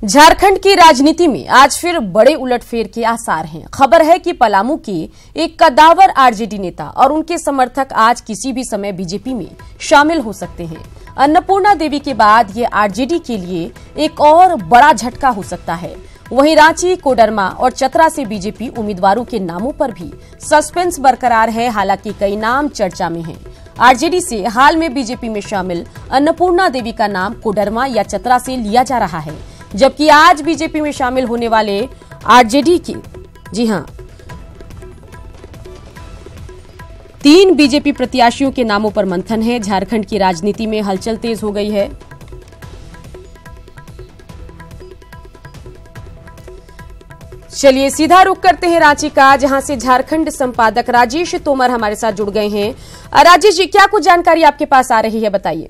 झारखंड की राजनीति में आज फिर बड़े उलटफेर के आसार हैं। खबर है कि पलामू के एक कद्दावर आरजेडी नेता और उनके समर्थक आज किसी भी समय बीजेपी में शामिल हो सकते हैं। अन्नपूर्णा देवी के बाद ये आरजेडी के लिए एक और बड़ा झटका हो सकता है। वहीं रांची, कोडरमा और चतरा से बीजेपी उम्मीदवारों के नामों पर भी सस्पेंस बरकरार है। हालांकि कई नाम चर्चा में हैं। आरजेडी से हाल में बीजेपी में शामिल अन्नपूर्णा देवी का नाम कोडरमा या चतरा से लिया जा रहा है, जबकि आज बीजेपी में शामिल होने वाले आरजेडी के 3 बीजेपी प्रत्याशियों के नामों पर मंथन है। झारखंड की राजनीति में हलचल तेज हो गई है। चलिए सीधा रुख करते हैं रांची का, जहां से झारखंड संपादक राजेश तोमर हमारे साथ जुड़ गए हैं। राजेश जी, क्या कुछ जानकारी आपके पास आ रही है, बताइए।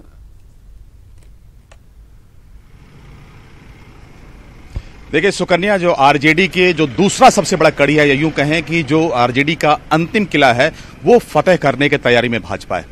देखिए सुकन्या, जो आरजेडी के जो दूसरा सबसे बड़ा कड़ी है, या यूं कहें कि जो आरजेडी का अंतिम किला है, वो फतेह करने की तैयारी में भाजपा है।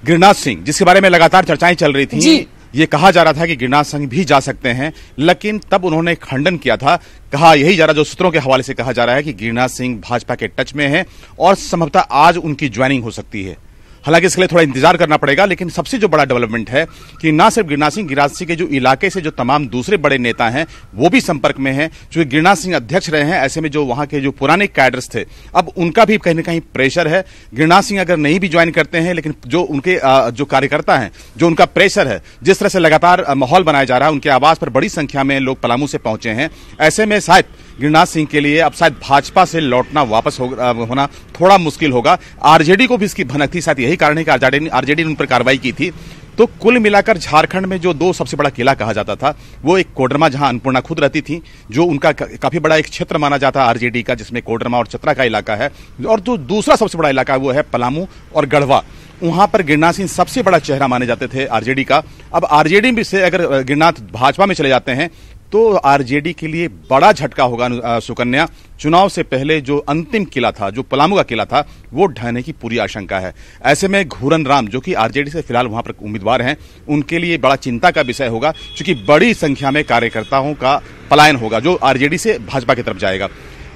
गिरिराज सिंह, जिसके बारे में लगातार चर्चाएं चल रही थी, ये कहा जा रहा था कि गिरिराज सिंह भी जा सकते हैं, लेकिन तब उन्होंने खंडन किया था। कहा यही जा रहा, जो सूत्रों के हवाले से कहा जा रहा है कि गिरिराज सिंह भाजपा के टच में है और संभवतः आज उनकी ज्वाइनिंग हो सकती है। हालांकि इसके लिए थोड़ा इंतजार करना पड़ेगा, लेकिन सबसे जो बड़ा डेवलपमेंट है कि ना सिर्फ गिरिराज सिंह के जो इलाके से जो तमाम दूसरे बड़े नेता हैं वो भी संपर्क में हैं। चूंकि गिरिराज सिंह अध्यक्ष रहे हैं, ऐसे में जो वहां के जो पुराने कैडर्स थे, अब उनका भी कहीं ना कहीं प्रेशर है। गिरिराज सिंह अगर नहीं भी ज्वाइन करते हैं, लेकिन जो उनके जो कार्यकर्ता हैं, जो उनका प्रेशर है, जिस तरह से लगातार माहौल बनाया जा रहा है, उनके आवास पर बड़ी संख्या में लोग पलामू से पहुंचे हैं। ऐसे में शायद गिरिराज सिंह के लिए अब शायद भाजपा से लौटना वापस होना थोड़ा मुश्किल होगा। आरजेडी को भी इसकी भनक थी, शायद यही कारण है कि आरजेडी ने उन पर कार्रवाई की थी। तो कुल मिलाकर झारखंड में जो 2 सबसे बड़ा किला कहा जाता था, वो एक कोडरमा, जहां अन्नपूर्णा खुद रहती थी, जो उनका काफी बड़ा एक क्षेत्र माना जाता है आरजेडी का, जिसमें कोडरमा और चतरा का इलाका है, और जो दूसरा सबसे बड़ा इलाका है वो है पलामू और गढ़वा। वहां पर गिरिराज सिंह सबसे बड़ा चेहरा माने जाते थे आरजेडी का। अब आरजेडी से अगर गिरिराज भाजपा में चले जाते हैं तो आरजेडी के लिए बड़ा झटका होगा। सुकन्या, चुनाव से पहले जो अंतिम किला था, जो पलामू का किला था, वो ढहने की पूरी आशंका है। ऐसे में घूरन राम, जो कि आरजेडी से फिलहाल वहां पर उम्मीदवार हैं, उनके लिए बड़ा चिंता का विषय होगा, क्योंकि बड़ी संख्या में कार्यकर्ताओं का पलायन होगा जो आरजेडी से भाजपा की तरफ जाएगा।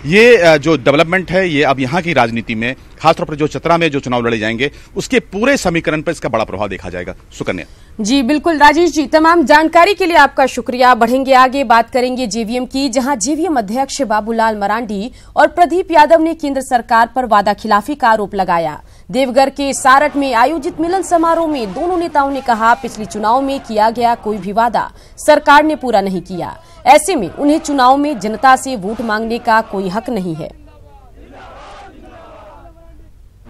ये जो डेवलपमेंट है, ये अब यहाँ की राजनीति में, खासतौर पर जो चतरा में जो चुनाव लड़े जाएंगे, उसके पूरे समीकरण पर इसका बड़ा प्रभाव देखा जाएगा। सुकन्या जी बिल्कुल। राजेश जी, तमाम जानकारी के लिए आपका शुक्रिया। बढ़ेंगे आगे, बात करेंगे जेवीएम की, जहां जेवीएम अध्यक्ष बाबूलाल मरांडी और प्रदीप यादव ने केंद्र सरकार पर वादा खिलाफी का आरोप लगाया। देवघर के सारठ में आयोजित मिलन समारोह में दोनों नेताओं ने कहा, पिछले चुनाव में किया गया कोई भी वादा सरकार ने पूरा नहीं किया। ऐसे में उन्हें चुनाव में जनता से वोट मांगने का कोई हक नहीं है।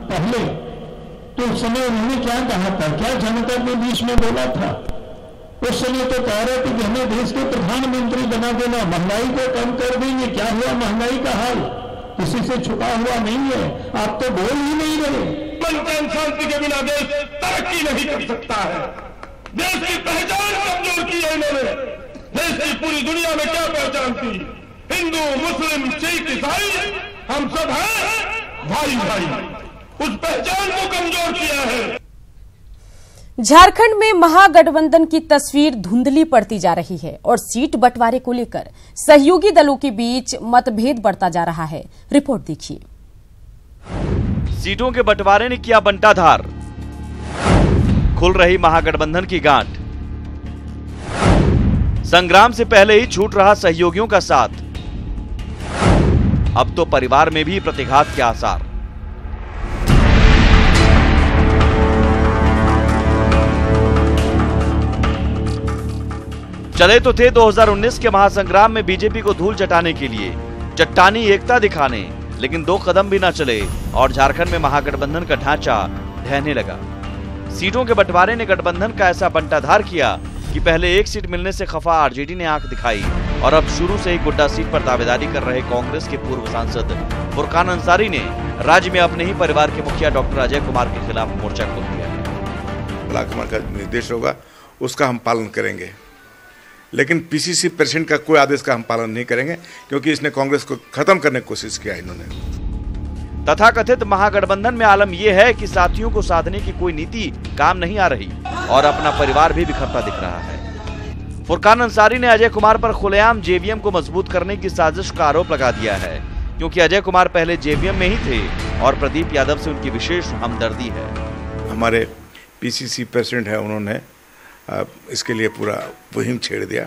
पहले तो उस समय उन्होंने क्या कहा था, क्या जनता के बीच में बोला था? उस समय तो कह रहे थे कि हमें देश के प्रधानमंत्री बना देना, महंगाई को कम कर देंगे। क्या हुआ महंगाई का हाल? किसी से छुपा हुआ नहीं है। आप तो बोल ही नहीं रहे। शांति के बिना देश तरक्की नहीं कर सकता है। देश की पहचान कमजोर की है इन्होंने। देश की पूरी दुनिया में क्या पहचान थी? हिंदू, मुस्लिम, सिख, ईसाई, हम सब हैं भाई भाई। उस पहचान को कमजोर किया है। झारखंड में महागठबंधन की तस्वीर धुंधली पड़ती जा रही है और सीट बंटवारे को लेकर सहयोगी दलों के बीच मतभेद बढ़ता जा रहा है। रिपोर्ट देखिए। सीटों के बंटवारे ने किया बंटाधार, खुल रही महागठबंधन की गांठ। संग्राम से पहले ही छूट रहा सहयोगियों का साथ, अब तो परिवार में भी प्रतिघात के आसार। चले तो थे 2019 के महासंग्राम में बीजेपी को धूल चटाने के लिए, चट्टानी एकता दिखाने, लेकिन 2 कदम भी न चले और झारखंड में महागठबंधन का ढांचा ढहने लगा। सीटों के बंटवारे ने गठबंधन का ऐसा बंटाधार किया कि पहले 1 सीट मिलने से खफा आरजेडी ने आंख दिखाई और अब शुरू से ही गोड्डा सीट पर दावेदारी कर रहे कांग्रेस के पूर्व सांसद फुरकान अंसारी ने राज्य में अपने ही परिवार के मुखिया डॉक्टर अजय कुमार के खिलाफ मोर्चा खोल दिया। ब्लॉक कमांड का निर्देश होगा, उसका हम पालन करेंगे, लेकिन पीसीसी प्रेसिडेंट का कोई आदेश का हम पालन नहीं करेंगे, क्योंकि इसने कांग्रेस को खत्म करने की कोशिश किया इन्होंने। तथाकथित महागठबंधन में आलम यह है कि साथियों को साधने की कोई नीति काम नहीं आ रही और अपना परिवार भी बिखरता दिख रहा है। फुरकान अंसारी ने अजय कुमार पर खुलेआम जेवीएम को मजबूत करने की साजिश का आरोप लगा दिया है, क्योंकि अजय कुमार पहले जेवीएम में ही थे और प्रदीप यादव से उनकी विशेष हमदर्दी है। हमारे पीसीसी प्रेसिडेंट है, उन्होंने इसके लिए पूरा मुहिम छेड़ दिया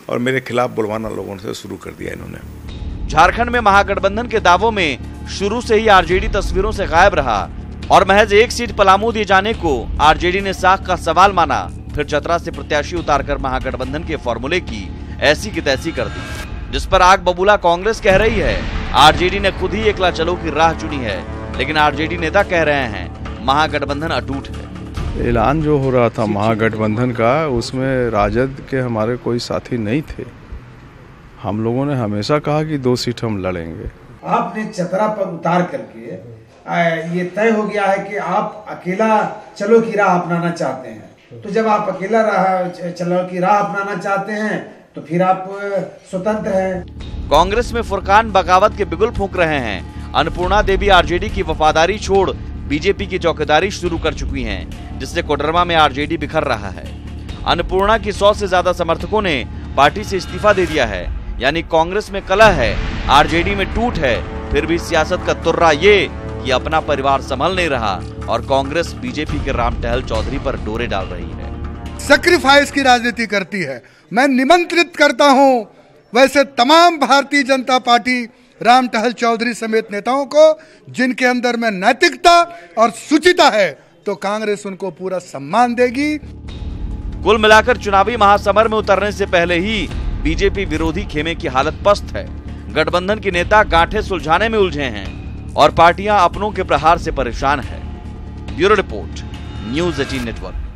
और मेरे खिलाफ बुलवाना लोगों से शुरू कर दिया इन्होंने। झारखंड में महागठबंधन के दावों में शुरू से ही आरजेडी तस्वीरों से गायब रहा और महज एक सीट पलामू दिए जाने को आरजेडी ने साख का सवाल माना। फिर चतरा से प्रत्याशी उतारकर महागठबंधन के फॉर्मूले की ऐसी की तैसी कर दी, जिस पर आग बबूला कांग्रेस कह रही है आरजेडी ने खुद ही एकला चलो की राह चुनी है। लेकिन आरजेडी नेता कह रहे हैं महागठबंधन अटूट है। ऐलान जो हो रहा था महागठबंधन का, उसमें राजद के हमारे कोई साथी नहीं थे। हम लोगों ने हमेशा कहा कि 2 सीट हम लड़ेंगे। आपने चतरा पर उतार करके ये तय हो गया है कि आप अकेला चलो की राह अपनाना चाहते हैं। तो जब आप अकेला चलो की राह अपनाना चाहते हैं तो फिर आप स्वतंत्र हैं। कांग्रेस में फुरकान बगावत के बिगुल फूंक रहे हैं। अन्नपूर्णा देवी आरजेडी की वफादारी छोड़ बीजेपी की चौकीदारी शुरू कर चुकी हैं, जिससे कोडरमा में आरजेडी बिखर रहा है। अन्नपूर्णा की 100 से ज्यादा समर्थकों ने पार्टी से इस्तीफा दे दिया है, यानी कांग्रेस में कलह है, आरजेडी में टूट है। फिर भी सियासत का तुर्रा ये कि अपना परिवार संभल नहीं रहा और कांग्रेस बीजेपी के राम टहल चौधरी पर डोरे डाल रही है। सैक्रिफाइस की राजनीति करती है। मैं निमंत्रित करता हूं वैसे तमाम भारतीय जनता पार्टी राम टहल चौधरी समेत नेताओं को, जिनके अंदर में नैतिकता और शुचिता है, तो कांग्रेस उनको पूरा सम्मान देगी। कुल मिलाकर चुनावी महासमर में उतरने से पहले ही बीजेपी विरोधी खेमे की हालत पस्त है। गठबंधन के नेता गांठें सुलझाने में उलझे हैं और पार्टियां अपनों के प्रहार से परेशान है। Bureau report, news 18 network.